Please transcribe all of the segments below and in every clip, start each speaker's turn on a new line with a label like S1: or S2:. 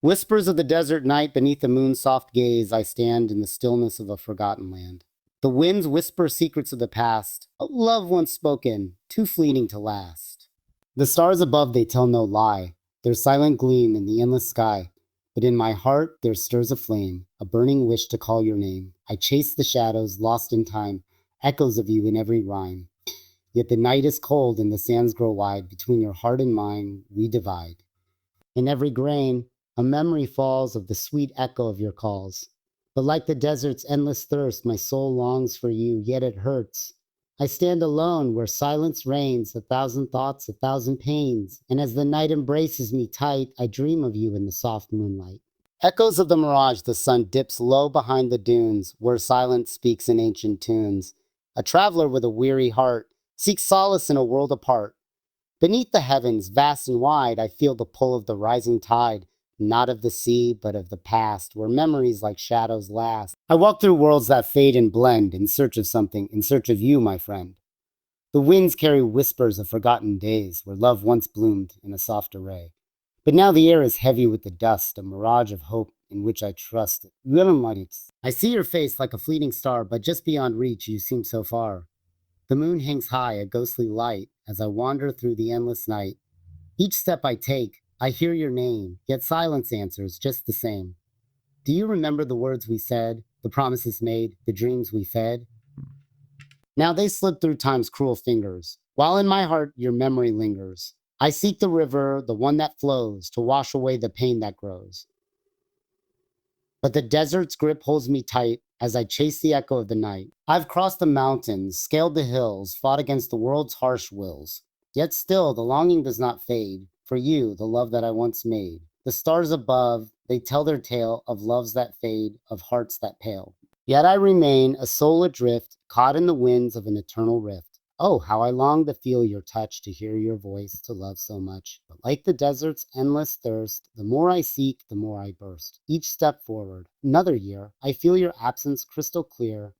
S1: Whispers of the desert night beneath the moon's soft gaze, I stand in the stillness of a forgotten land. The winds whisper secrets of the past, a love once spoken, too fleeting to last. The stars above, they tell no lie, their silent gleam in the endless sky. But in my heart there stirs a flame, a burning wish to call your name. I chase the shadows, lost in time, echoes of you in every rhyme. Yet the night is cold and the sands grow wide, between your heart and mine we divide. In every grain, a memory falls of the sweet echo of your calls. But like the desert's endless thirst, my soul longs for you, yet it hurts. I stand alone where silence reigns, a thousand thoughts, a thousand pains. And as the night embraces me tight, I dream of you in the soft moonlight. Echoes of the mirage, the sun dips low behind the dunes, where silence speaks in ancient tunes. A traveler with a weary heart seeks solace in a world apart. Beneath the heavens, vast and wide, I feel the pull of the rising tide. Not of the sea, but of the past, where memories like shadows last. I walk through worlds that fade and blend, in search of something, in search of you, my friend. The winds carry whispers of forgotten days, where love once bloomed in a soft array. But now the air is heavy with the dust, a mirage of hope in which I trust. I see your face like a fleeting star, but just beyond reach you seem so far. The moon hangs high, a ghostly light, as I wander through the endless night. Each step I take, I hear your name, yet silence answers just the same. Do you remember the words we said, the promises made, the dreams we fed? Now they slip through time's cruel fingers, while in my heart your memory lingers. I seek the river, the one that flows, to wash away the pain that grows. But the desert's grip holds me tight as I chase the echo of the night. I've crossed the mountains, scaled the hills, fought against the world's harsh wills. Yet still the longing does not fade. For you, the love that I once made. The stars above, they tell their tale of loves that fade, of hearts that pale. Yet I remain a soul adrift, caught in the winds of an eternal rift. Oh, how I long to feel your touch, to hear your voice, to love so much. But like the desert's endless thirst, the more I seek, the more I burst. Each step forward, another year, I feel your absence crystal clear.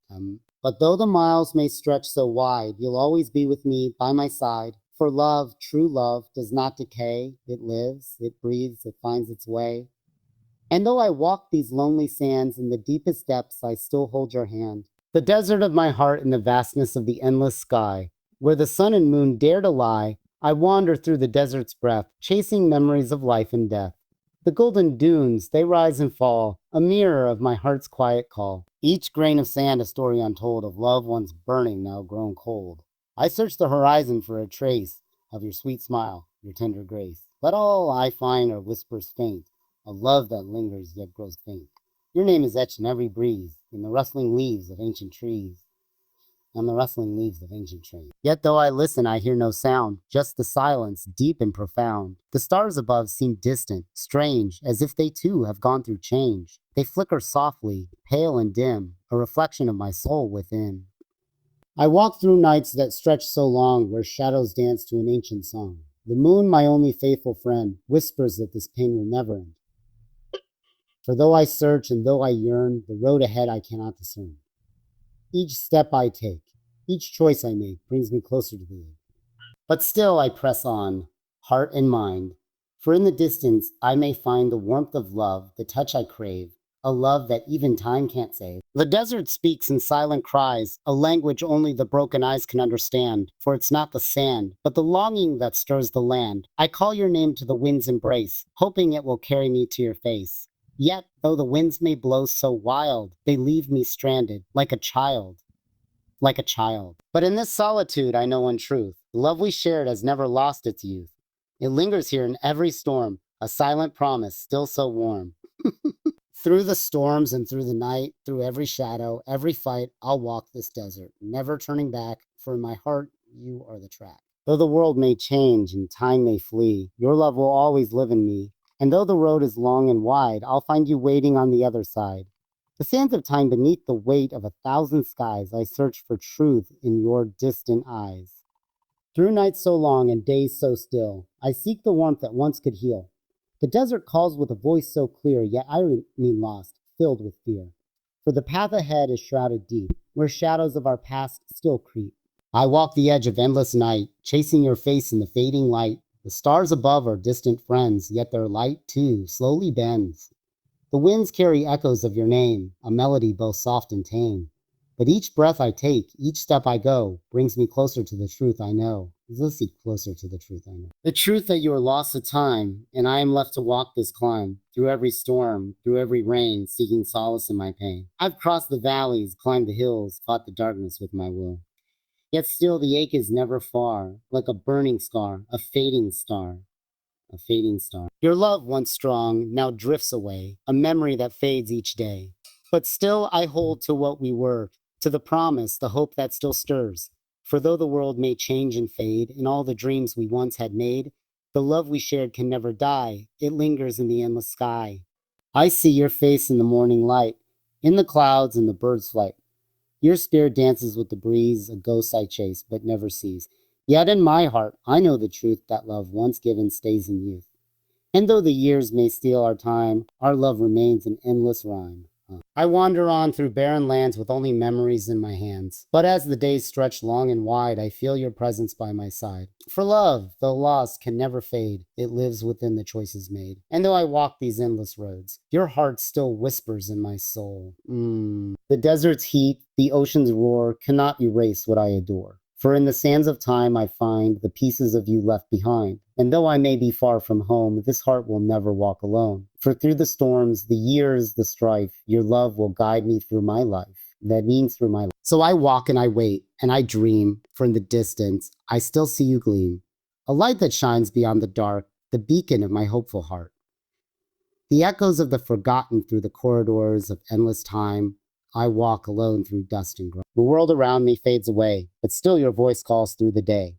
S1: But though the miles may stretch so wide, you'll always be with me, by my side. For love, true love, does not decay. It lives, it breathes, it finds its way. And though I walk these lonely sands in the deepest depths, I still hold your hand. The desert of my heart in the vastness of the endless sky, where the sun and moon dare to lie, I wander through the desert's breath, chasing memories of life and death. The golden dunes, they rise and fall, a mirror of my heart's quiet call. Each grain of sand a story untold of love once burning, now grown cold. I search the horizon for a trace of your sweet smile, your tender grace. But all I find are whispers faint, a love that lingers yet grows faint. Your name is etched in every breeze, in the rustling leaves of ancient trees. Yet though I listen, I hear no sound, just the silence, deep and profound. The stars above seem distant, strange, as if they too have gone through change. They flicker softly, pale and dim, a reflection of my soul within. I walk through nights that stretch so long, where shadows dance to an ancient song. The moon, my only faithful friend, whispers that this pain will never end. For though I search and though I yearn, the road ahead I cannot discern. Each step I take, each choice I make, brings me closer to thee. But still I press on, heart and mind, for in the distance I may find the warmth of love, the touch I crave, a love that even time can't save. The desert speaks in silent cries, a language only the broken eyes can understand, for it's not the sand, but the longing that stirs the land. I call your name to the wind's embrace, hoping it will carry me to your face. Yet, though the winds may blow so wild, they leave me stranded, like a child. But in this solitude I know one truth. The love we shared has never lost its youth. It lingers here in every storm, a silent promise, still so warm. Through the storms and through the night, through every shadow, every fight, I'll walk this desert, never turning back, for in my heart, you are the track. Though the world may change and time may flee, your love will always live in me. And though the road is long and wide, I'll find you waiting on the other side. The sands of time beneath the weight of 1,000 skies, I search for truth in your distant eyes. Through nights so long and days so still, I seek the warmth that once could heal. The desert calls with a voice so clear, yet I remain lost, filled with fear. For the path ahead is shrouded deep, where shadows of our past still creep. I walk the edge of endless night, chasing your face in the fading light. The stars above are distant friends, yet their light, too, slowly bends. The winds carry echoes of your name, a melody both soft and tame. But each breath I take, each step I go, brings me closer to the truth I know. Listen, closer to the truth I know. The truth that you are lost to time, and I am left to walk this climb, through every storm, through every rain, seeking solace in my pain. I've crossed the valleys, climbed the hills, fought the darkness with my will. Yet still the ache is never far, like a burning scar, a fading star. A fading star. Your love, once strong, now drifts away, a memory that fades each day. But still I hold to what we were, to the promise, the hope that still stirs. For though the world may change and fade, and all the dreams we once had made, the love we shared can never die. It lingers in the endless sky. I see your face in the morning light, in the clouds and the bird's flight. Your spirit dances with the breeze, a ghost I chase but never sees. Yet in my heart, I know the truth that love once given stays in youth. And though the years may steal our time, our love remains an endless rhyme. I wander on through barren lands with only memories in my hands. But as the days stretch long and wide, I feel your presence by my side. For love, though lost, can never fade. It lives within the choices made. And though I walk these endless roads, your heart still whispers in my soul. The desert's heat, the ocean's roar cannot erase what I adore. For in the sands of time I find the pieces of you left behind. And though I may be far from home, this heart will never walk alone. For through the storms, the years, the strife, your love will guide me through my life. That means through my life. So I walk and I wait and I dream, for in the distance I still see you gleam. A light that shines beyond the dark, the beacon of my hopeful heart. The echoes of the forgotten through the corridors of endless time. I walk alone through dust and grime. The world around me fades away, but still your voice calls through the day.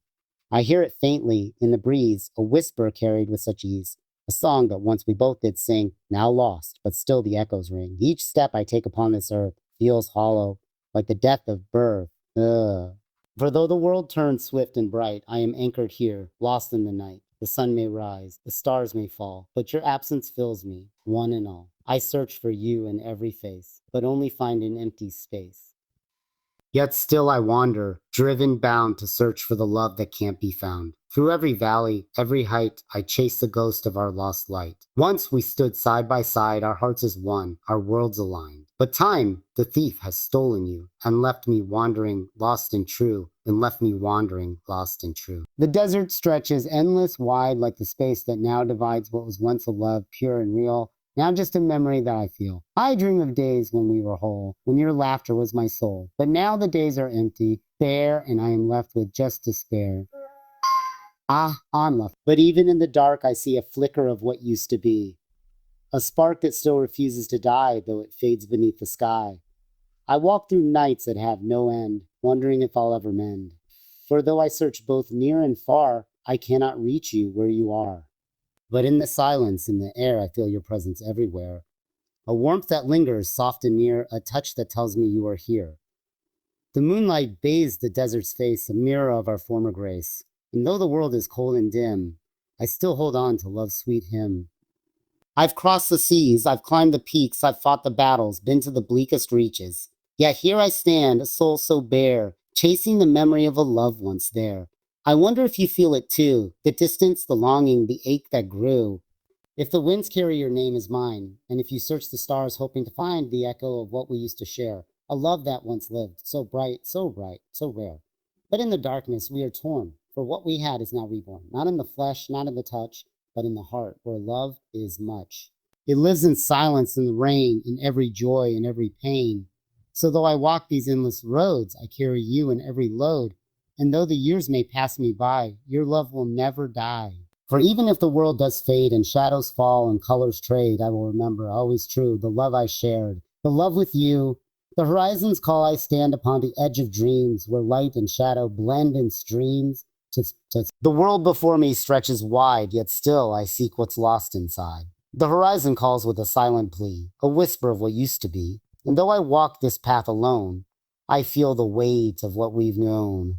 S1: I hear it faintly in the breeze, a whisper carried with such ease. A song that once we both did sing, now lost, but still the echoes ring. Each step I take upon this earth feels hollow, like the death of birth. Ugh. For though the world turns swift and bright, I am anchored here, lost in the night. The sun may rise, the stars may fall, but your absence fills me, one and all. I search for you in every face, but only find an empty space. Yet still I wander, driven bound to search for the love that can't be found. Through every valley, every height, I chase the ghost of our lost light. Once we stood side by side, our hearts as one, our worlds aligned. But time, the thief, has stolen you, and left me wandering, lost and true, and left me wandering, lost and true. The desert stretches endless wide like the space that now divides what was once a love, pure and real, now just a memory that I feel. I dream of days when we were whole, when your laughter was my soul. But now the days are empty, bare, and I am left with just despair. I'm left. But even in the dark, I see a flicker of what used to be. A spark that still refuses to die, though it fades beneath the sky. I walk through nights that have no end, wondering if I'll ever mend. For though I search both near and far, I cannot reach you where you are. But in the silence, in the air, I feel your presence everywhere. A warmth that lingers, soft and near, a touch that tells me you are here. The moonlight bathes the desert's face, a mirror of our former grace. And though the world is cold and dim, I still hold on to love's sweet hymn. I've crossed the seas, I've climbed the peaks, I've fought the battles, been to the bleakest reaches. Yet here I stand, a soul so bare, chasing the memory of a love once there. I wonder if you feel it too, the distance, the longing, the ache that grew. If the winds carry your name as mine, and if you search the stars hoping to find the echo of what we used to share, a love that once lived, so bright, so rare. But in the darkness we are torn, for what we had is now reborn, not in the flesh, not in the touch, but in the heart, where love is much. It lives in silence, in the rain, in every joy, in every pain. So though I walk these endless roads, I carry you in every load. And though the years may pass me by, your love will never die. For even if the world does fade and shadows fall and colors trade, I will remember, always true, the love I shared, the love with you. The horizon's call I stand upon the edge of dreams, where light and shadow blend in streams. The world before me stretches wide, yet still I seek what's lost inside. The horizon calls with a silent plea, a whisper of what used to be. And though I walk this path alone, I feel the weight of what we've known.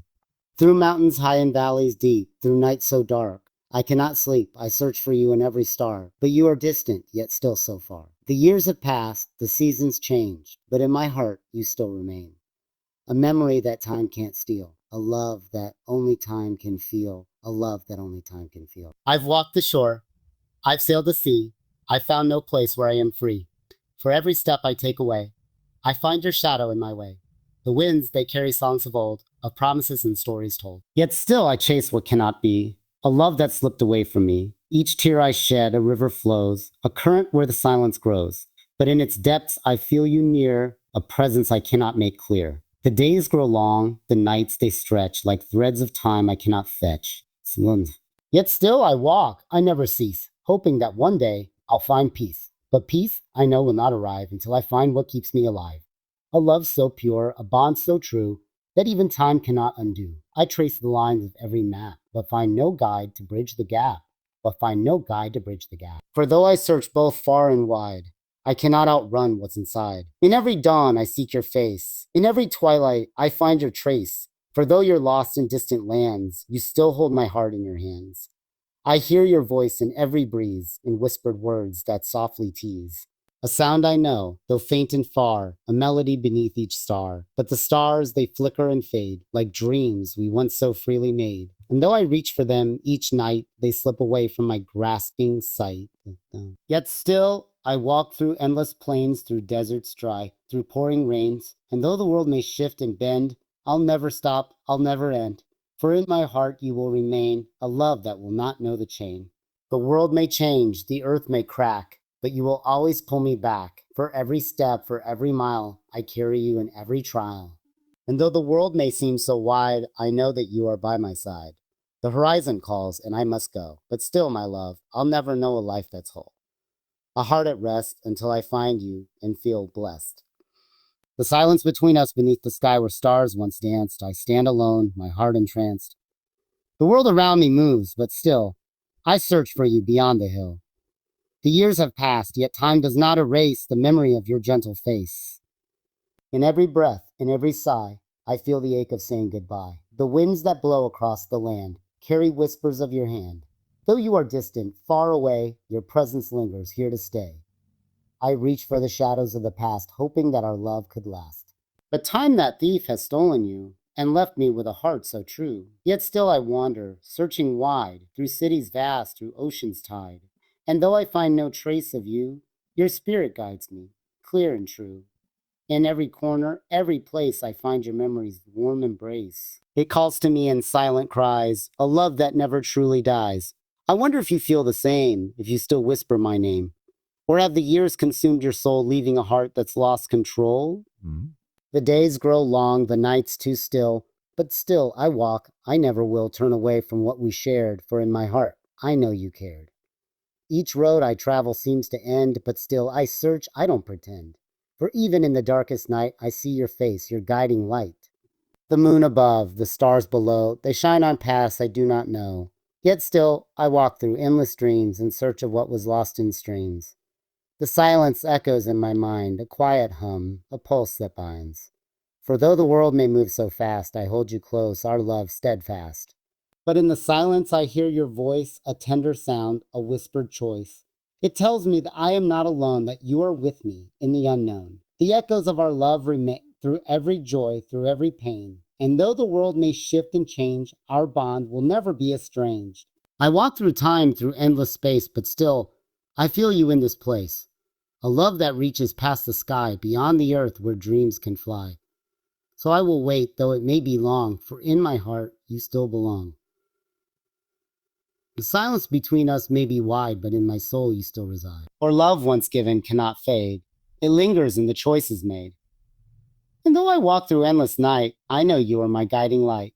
S1: Through mountains high and valleys deep, through nights so dark, I cannot sleep, I search for you in every star. But you are distant, yet still so far. The years have passed, the seasons changed, but in my heart you still remain. A memory that time can't steal, a love that only time can feel, a love that only time can feel. I've walked the shore, I've sailed the sea, I've found no place where I am free. For every step I take away, I find your shadow in my way. The winds, they carry songs of old, of promises and stories told. Yet still I chase what cannot be, a love that slipped away from me. Each tear I shed, a river flows, a current where the silence grows. But in its depths I feel you near, a presence I cannot make clear. The days grow long, the nights they stretch, like threads of time I cannot fetch. Yet still I walk, I never cease, hoping that one day I'll find peace. But peace, I know, will not arrive until I find what keeps me alive. A love so pure, a bond so true, that even time cannot undo. I trace the lines of every map, but find no guide to bridge the gap. For though I search both far and wide, I cannot outrun what's inside. In every dawn I seek your face. In every twilight I find your trace. For though you're lost in distant lands, you still hold my heart in your hands. I hear your voice in every breeze, in whispered words that softly tease. A sound I know, though faint and far, a melody beneath each star. But the stars, they flicker and fade, like dreams we once so freely made. And though I reach for them each night, they slip away from my grasping sight. Yet still, I walk through endless plains, through deserts dry, through pouring rains. And though the world may shift and bend, I'll never stop, I'll never end. For in my heart you will remain, a love that will not know the chain. The world may change, the earth may crack, but you will always pull me back. For every step, for every mile, I carry you in every trial. And though the world may seem so wide, I know that you are by my side. The horizon calls and I must go, but still, my love, I'll never know a life that's whole. A heart at rest until I find you and feel blessed. The silence between us beneath the sky where stars once danced, I stand alone, my heart entranced. The world around me moves, but still, I search for you beyond the hill. The years have passed, yet time does not erase the memory of your gentle face. In every breath, in every sigh, I feel the ache of saying goodbye. The winds that blow across the land carry whispers of your hand. Though you are distant, far away, your presence lingers here to stay. I reach for the shadows of the past, hoping that our love could last. But time, that thief, has stolen you, and left me with a heart so true. Yet still I wander, searching wide, through cities vast, through oceans tide. And though I find no trace of you, your spirit guides me, clear and true. In every corner, every place, I find your memory's warm embrace. It calls to me in silent cries, a love that never truly dies. I wonder if you feel the same, if you still whisper my name. Or have the years consumed your soul, leaving a heart that's lost control? The days grow long, the nights too still, but still I walk, I never will turn away from what we shared, for in my heart, I know you cared. Each road I travel seems to end, but still I search, I don't pretend. For even in the darkest night, I see your face, your guiding light. The moon above, the stars below, they shine on paths I do not know. Yet still, I walk through endless dreams in search of what was lost in streams. The silence echoes in my mind, a quiet hum, a pulse that binds. For though the world may move so fast, I hold you close, our love steadfast. But in the silence I hear your voice, a tender sound, a whispered choice. It tells me that I am not alone, that you are with me in the unknown. The echoes of our love remain through every joy, through every pain. And though the world may shift and change, our bond will never be estranged. I walk through time, through endless space, but still, I feel you in this place. A love that reaches past the sky, beyond the earth where dreams can fly. So I will wait, though it may be long, for in my heart you still belong. The silence between us may be wide, but in my soul you still reside. For love once given cannot fade. It lingers in the choices made. And though I walk through endless night, I know you are my guiding light.